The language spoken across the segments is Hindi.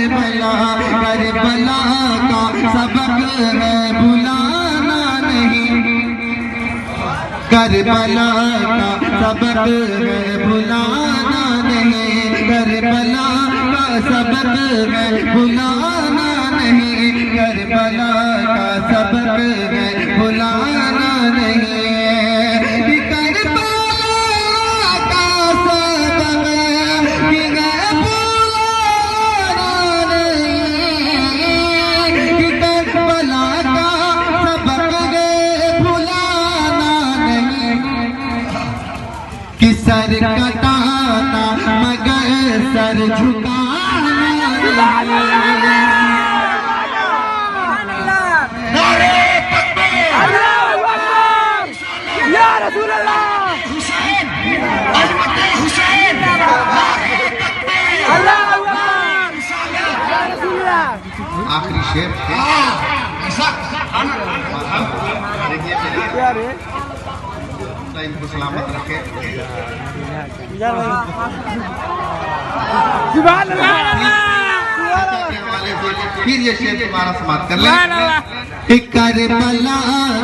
करबला करबला का सबक है भुलाना नहीं, करबला का सबक है भुलाना नहीं, करबला का सबक है भुलाना नहीं, करबला का सबक है भुलाना नहीं। कि सर कटाना मगर सर झुकाना, नारे तकबीर, या रसूल अल्लाह, हुसैन, अज़मत हुसैन, नारे तकबीर, अल्लाहू अकबर, या रसूल अल्लाह। आखिरी शेर इनको सलामत रखे। फिर ये शेर तुम्हारा समाप्त कर ले। करबला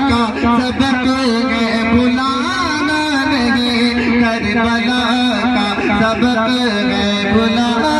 का सबक है भुलाना नहीं, करबला का सबक है भुलाना